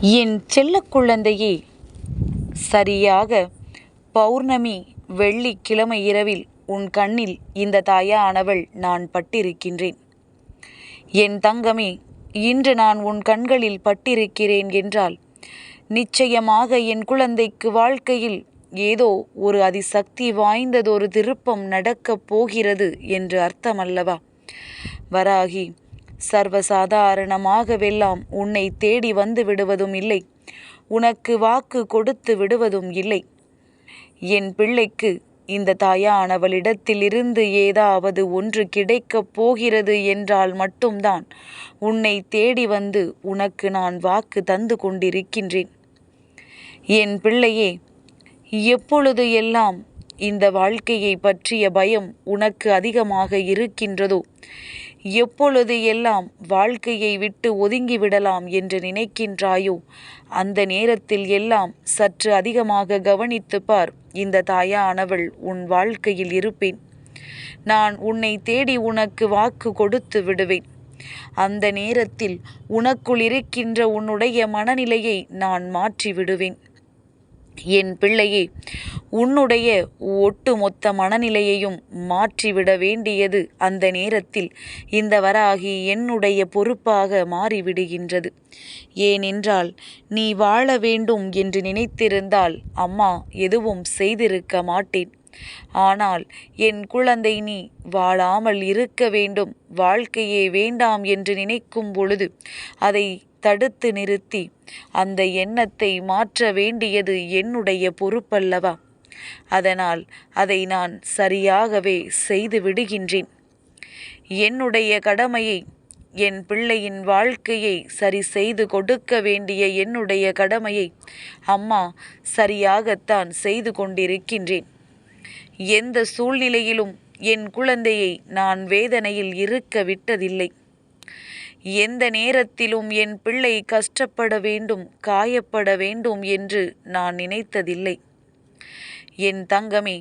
என் செல்லக் குழந்தையே, சரியாக பௌர்ணமி வெள்ளிக்கிழமை இரவில் உன் கண்ணில் இந்த தாயானவள் நான் பட்டிருக்கின்றேன். என் தங்கமே, இன்று நான் உன் கண்களில் பட்டிருக்கிறேன் என்றால் நிச்சயமாக என் குழந்தைக்கு வாழ்க்கையில் ஏதோ ஒரு அதிசக்தி வாய்ந்ததொரு திருப்பம் நடக்கப் போகிறது என்று அர்த்தமல்லவா? வராகி, சர்வசாதாரணமாகவெல்லாம் உன்னை தேடி வந்து விடுவதும் இல்லை, உனக்கு வாக்கு கொடுத்து விடுவதும் இல்லை. என் பிள்ளைக்கு இந்த தாயானவளிடத்திலிருந்து ஏதாவது ஒன்று கிடைக்கப் போகிறது என்றால் மட்டும்தான் உன்னை தேடி வந்து உனக்கு நான் வாக்கு தந்து கொண்டிருக்கின்றேன். என் பிள்ளையே, எப்பொழுது எல்லாம் இந்த வாழ்க்கையை பற்றிய பயம் உனக்கு அதிகமாக இருக்கின்றதோ, எப்பொழுது எல்லாம் வாழ்க்கையை விட்டு ஒதுங்கிவிடலாம் என்று நினைக்கின்றாயோ, அந்த நேரத்தில் எல்லாம் சற்று அதிகமாக கவனித்து பார். இந்த தாயானவள் உன் வாழ்க்கையில் இருப்பேன். நான் உன்னை தேடி உனக்கு வாக்கு கொடுத்து விடுவேன். அந்த நேரத்தில் உனக்குள் இருக்கின்ற உன்னுடைய மனநிலையை நான் மாற்றி விடுவேன். என் பிள்ளையே, உன்னுடைய ஒட்டுமொத்த மனநிலையையும் மாற்றிவிட வேண்டியது அந்த நேரத்தில் இந்த வராகி என்னுடைய பொறுப்பாக மாறிவிடுகின்றது. ஏனென்றால் நீ வாழ வேண்டும் என்று நினைத்திருந்தால் அம்மா எதுவும் செய்திருக்க மாட்டேன். ஆனால் என் குழந்தை, நீ வாழாமல் இருக்க வேண்டும், வாழ்க்கையே வேண்டாம் என்று நினைக்கும் பொழுது அதை தடுத்து நிறுத்தி அந்த எண்ணத்தை மாற்ற வேண்டியது என்னுடைய பொறுப்பல்லவா? அதனால் அதை நான் சரியாகவே செய்து விடுகின்றேன். என்னுடைய கடமையை, என் பிள்ளையின் வாழ்க்கையை சரி செய்து கொடுக்க வேண்டிய என்னுடைய கடமையை அம்மா சரியாகத்தான் செய்து கொண்டிருக்கின்றேன். எந்த சூழ்நிலையிலும் என் குழந்தையை நான் வேதனையில் இருக்க விட்டதில்லை. எந்த நேரத்திலும் என் பிள்ளை கஷ்டப்பட வேண்டும், காயப்பட வேண்டும் என்று நான் நினைத்ததில்லை. என் தங்கமே,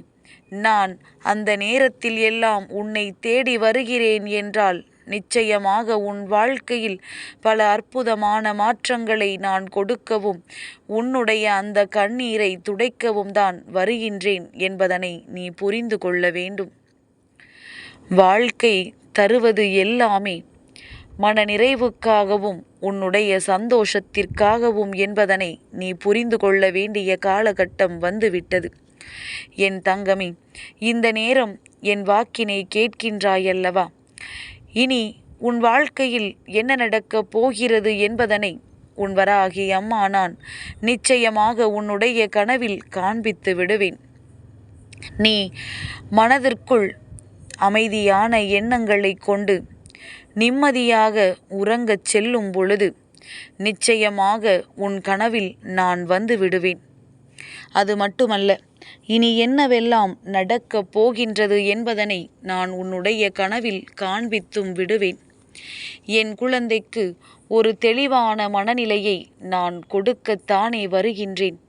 நான் அந்த நேரத்தில் எல்லாம் உன்னை தேடி வருகிறேன் என்றால் நிச்சயமாக உன் வாழ்க்கையில் பல அற்புதமான மாற்றங்களை நான் கொடுக்கவும், உன்னுடைய அந்த கண்ணீரை துடைக்கவும் தான் வருகின்றேன் என்பதனை நீ புரிந்து கொள்ள வேண்டும். வாழ்க்கை தருவது எல்லாமே மனநிறைவுக்காகவும் உன்னுடைய சந்தோஷத்திற்காகவும் என்பதனை நீ புரிந்து கொள்ள வேண்டிய காலகட்டம் வந்துவிட்டது. என் தங்கமே, இந்த நேரம் என் வாக்கினை கேட்கின்றாயல்லவா? இனி உன் வாழ்க்கையில் என்ன நடக்கப் போகிறது என்பதனை உன் வராகி அம்மா நான் நிச்சயமாக உன்னுடைய கனவில் காண்பித்து விடுவேன். நீ மனதிற்குள் அமைதியான எண்ணங்களை கொண்டு நிம்மதியாக உறங்கச் செல்லும் பொழுது நிச்சயமாக உன் கனவில் நான் வந்து விடுவேன். அது மட்டுமல்ல, இனி என்னவெல்லாம் நடக்கப் போகின்றது என்பதனை நான் உன்னுடைய கனவில் காண்பித்தும் விடுவேன். என் குழந்தைக்கு ஒரு தெளிவான மனநிலையை நான் கொடுக்கத்தானே வருகின்றேன்.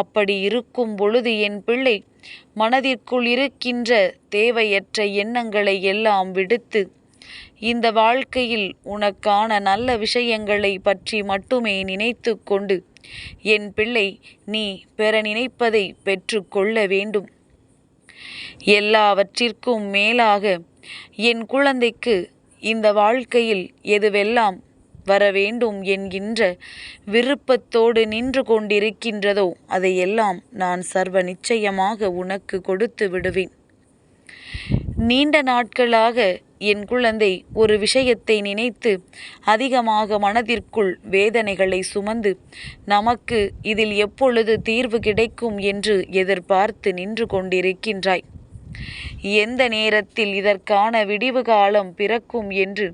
அப்படி இருக்கும் பொழுது என் பிள்ளை மனதிற்குள் இருக்கின்ற தேவையற்ற எண்ணங்களை எல்லாம் விடுத்து இந்த வாழ்க்கையில் உனக்கான நல்ல விஷயங்களை பற்றி மட்டுமே நினைத்து கொண்டு என் பிள்ளை நீ பெற நினைப்பதை பெற்று கொள்ள வேண்டும். எல்லாவற்றிற்கும் மேலாக என் குழந்தைக்கு இந்த வாழ்க்கையில் எதுவெல்லாம் வர வேண்டும் என்கின்ற விருப்பத்தோடு நின்று கொண்டிருக்கின்றதோ அதையெல்லாம் நான் சர்வ நிச்சயமாக உனக்கு கொடுத்து விடுவேன். நீண்ட நாட்களாக என் குழந்தை ஒரு விஷயத்தை நினைத்து அதிகமாக மனதிற்குள் வேதனைகளை சுமந்து நமக்கு இதில் எப்பொழுது தீர்வு கிடைக்கும் என்று எதிர்பார்த்து நின்று கொண்டிருக்கின்றாய். எந்த நேரத்தில் இதற்கான விடிவு காலம் பிறக்கும் என்று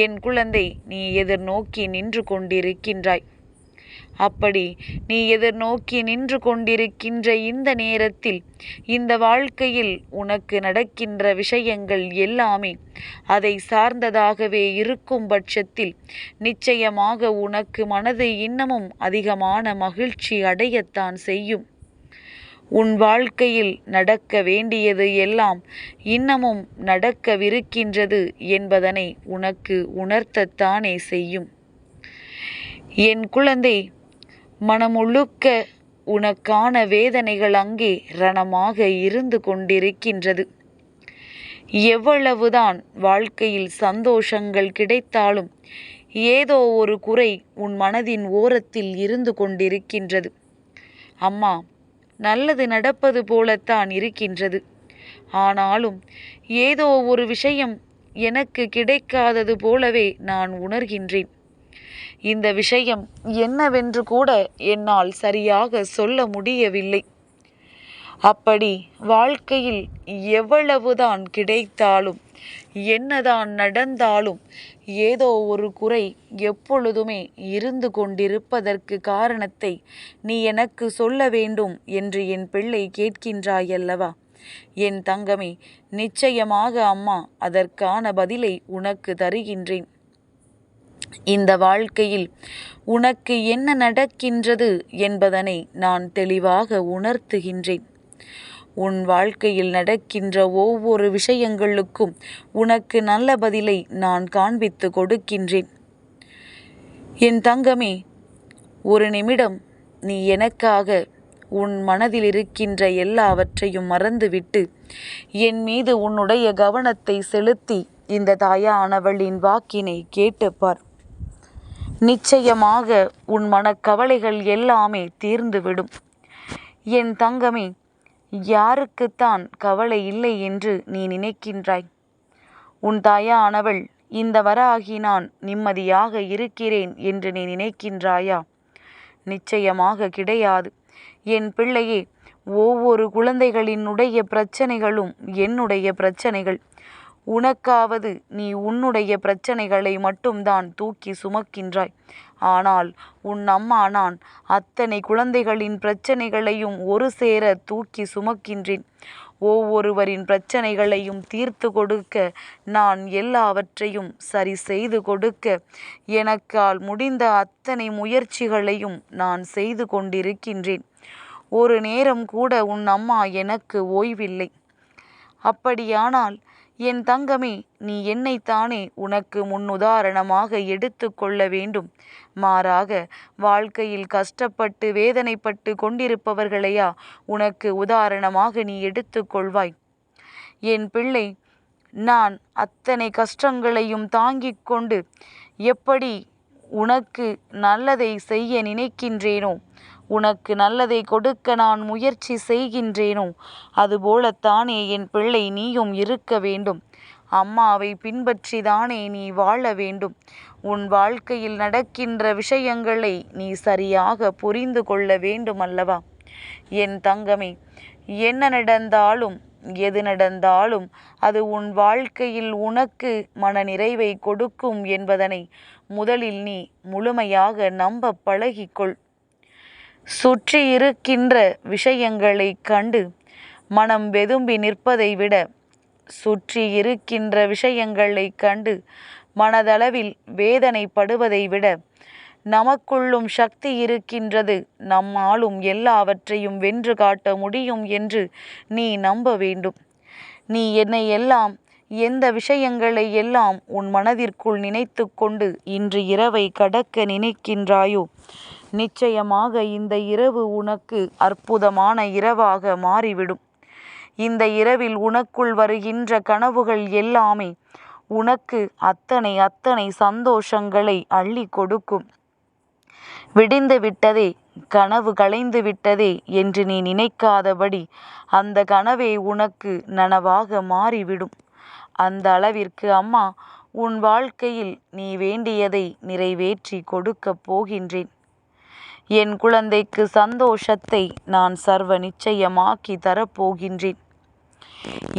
என் குழந்தை நீ எதிர்நோக்கி நின்று கொண்டிருக்கின்றாய். அப்படி நீ எதிர்நோக்கி நின்று கொண்டிருக்கின்ற இந்த நேரத்தில் இந்த வாழ்க்கையில் உனக்கு நடக்கின்ற விஷயங்கள் எல்லாமே அதை சார்ந்ததாகவே இருக்கும் பட்சத்தில் நிச்சயமாக உனக்கு மனது இன்னமும் அதிகமான மகிழ்ச்சி அடையத்தான் செய்யும். உன் வாழ்க்கையில் நடக்க வேண்டியது எல்லாம் இன்னமும் நடக்கவிருக்கின்றது என்பதனை உனக்கு உணர்த்தத்தானே செய்யும். என் குழந்தை, மனமுழுக்க உனக்கான வேதனைகள் அங்கே ரணமாக இருந்து கொண்டிருக்கின்றது. எவ்வளவுதான் வாழ்க்கையில் சந்தோஷங்கள் கிடைத்தாலும் ஏதோ ஒரு குறை உன் மனதின் ஓரத்தில் இருந்து கொண்டிருக்கின்றது. அம்மா, நல்லது நடப்பது போலத்தான் இருக்கின்றது. ஆனாலும் ஏதோ ஒரு விஷயம் எனக்கு கிடைக்காதது போலவே நான் உணர்கின்றேன். இந்த விஷயம் என்னவென்று கூட என்னால் சரியாக சொல்ல முடியவில்லை. அப்படி வாழ்க்கையில் எவ்வளவுதான் கிடைத்தாலும் என்னதான் நடந்தாலும் ஏதோ ஒரு குறை எப்பொழுதுமே இருந்து கொண்டிருப்பதற்கு காரணத்தை நீ எனக்கு சொல்ல வேண்டும் என்று என் பிள்ளை கேட்கின்றாயல்லவா? என் தங்கமே, நிச்சயமாக அம்மா அதற்கான பதிலை உனக்கு தருகின்றேன். இந்த வாழ்க்கையில் உனக்கு என்ன நடக்கின்றது என்பதனை நான் தெளிவாக உணர்த்துகின்றேன். உன் வாழ்க்கையில் நடக்கின்ற ஒவ்வொரு விஷயங்களுக்கும் உனக்கு நல்ல பதிலை நான் காண்பித்து கொடுக்கின்றேன். என் தங்கமே, ஒரு நிமிடம் நீ எனக்காக உன் மனதில் இருக்கின்ற எல்லாவற்றையும் மறந்துவிட்டு என் மீது உன்னுடைய கவனத்தை செலுத்தி இந்த தாயானவளின் வாக்கினை கேட்டுப்பார். நிச்சயமாக உன் மனக்கவலைகள் எல்லாமே தீர்ந்துவிடும். என் தங்கமே, யாருக்குத்தான் கவலை இல்லை என்று நீ நினைக்கின்றாய்? உன் தாயானவள் இந்த வராகி நான் நிம்மதியாக இருக்கிறேன் என்று நீ நினைக்கின்றாயா? நிச்சயமாக கிடையாது. என் பிள்ளையே, ஒவ்வொரு குழந்தைகளினுடைய பிரச்சனைகளும் என்னுடைய பிரச்சனைகள். உனக்காவது நீ உன்னுடைய பிரச்சனைகளை மட்டும்தான் தூக்கி சுமக்கின்றாய். ஆனால் உன் அம்மா நான் அத்தனை குழந்தைகளின் பிரச்சனைகளையும் ஒரு சேர தூக்கி சுமக்கின்றேன். ஒவ்வொருவரின் பிரச்சனைகளையும் தீர்த்து கொடுக்க, நான் எல்லாவற்றையும் சரி செய்து கொடுக்க, எனக்கால் முடிந்த அத்தனை முயற்சிகளையும் நான் செய்து கொண்டிருக்கின்றேன். ஒரு நேரம் கூட உன் அம்மா எனக்கு ஓய்வில்லை. அப்படியானால் என் தங்கமே, நீ என்னைத்தானே உனக்கு முன்னுதாரணமாக எடுத்து கொள்ள வேண்டும். மாறாக வாழ்க்கையில் கஷ்டப்பட்டு வேதனைப்பட்டு கொண்டிருப்பவர்களையா உனக்கு உதாரணமாக நீ எடுத்து கொள்வாய்? என் பிள்ளை, நான் அத்தனை கஷ்டங்களையும் தாங்கிக் கொண்டு எப்படி உனக்கு நல்லதை செய்ய நினைக்கின்றேனோ, உனக்கு நல்லதை கொடுக்க நான் முயற்சி செய்கின்றேனோ, அதுபோலத்தானே என் பிள்ளை நீயும் இருக்க வேண்டும். அம்மாவை பின்பற்றிதானே நீ வாழ வேண்டும். உன் வாழ்க்கையில் நடக்கின்ற விஷயங்களை நீ சரியாக புரிந்து கொள்ள வேண்டும் அல்லவா? என் தங்கமே, என்ன நடந்தாலும் எது நடந்தாலும் அது உன் வாழ்க்கையில் உனக்கு மனநிறைவை கொடுக்கும் என்பதனை முதலில் நீ முழுமையாக நம்ப பழகிக்கொள். சுற்றி இருக்கின்ற விஷயங்களை கண்டு மனம் வெதும்பி நிற்பதை விட, சுற்றி இருக்கின்ற விஷயங்களை கண்டு மனதளவில் வேதனைப்படுவதை விட, நமக்குள்ளும் சக்தி இருக்கின்றது, நம்மாலும் எல்லாவற்றையும் வென்று காட்ட முடியும் என்று நீ நம்ப வேண்டும். நீ என்னை எல்லாம், எந்த விஷயங்களை எல்லாம் உன் மனதிற்குள் நினைத்து கொண்டு இன்று இரவை கடக்க நினைக்கின்றாயோ, நிச்சயமாக இந்த இரவு உனக்கு அற்புதமான இரவாக மாறிவிடும். இந்த இரவில் உனக்குள் வருகின்ற கனவுகள் எல்லாமே உனக்கு அத்தனை அத்தனை சந்தோஷங்களை அள்ளி கொடுக்கும். விடிந்து விட்டதே, கனவு கலைந்து விட்டதே என்று நீ நினைக்காதபடி அந்த கனவே உனக்கு நனவாக மாறிவிடும். அந்த அளவிற்கு அம்மா உன் வாழ்க்கையில் நீ வேண்டியதை நிறைவேற்றி கொடுக்கப் போகின்றேன். என் குழந்தைக்கு சந்தோஷத்தை நான் சர்வ நிச்சயமாக்கி தரப்போகின்றேன்.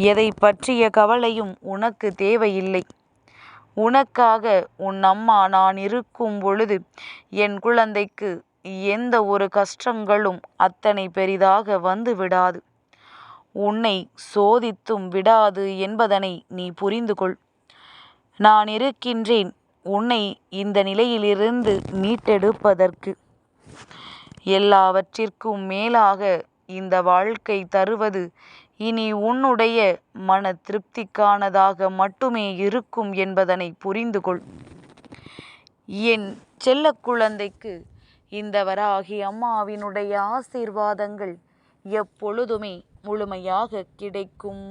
எதை பற்றிய கவலையும் உனக்கு தேவையில்லை. உனக்காக உன் அம்மா நான் இருக்கும் பொழுது என் குழந்தைக்கு எந்த ஒரு கஷ்டங்களும் அத்தனை பெரிதாக வந்து விடாது, உன்னை சோதித்தும் விடாது என்பதனை நீ புரிந்து கொள். நான் இருக்கின்றேன் உன்னை இந்த நிலையிலிருந்து மீட்டெடுப்பதற்கு. எல்லாவற்றிற்கும் மேலாக இந்த வாழ்க்கை தருவது இனி உன்னுடைய மன திருப்திக்கானதாக மட்டுமே இருக்கும் என்பதனை புரிந்து கொள். என் செல்ல குழந்தைக்கு இந்த வராகி அம்மாவினுடைய ஆசீர்வாதங்கள் எப்பொழுதுமே முழுமையாக கிடைக்கும்.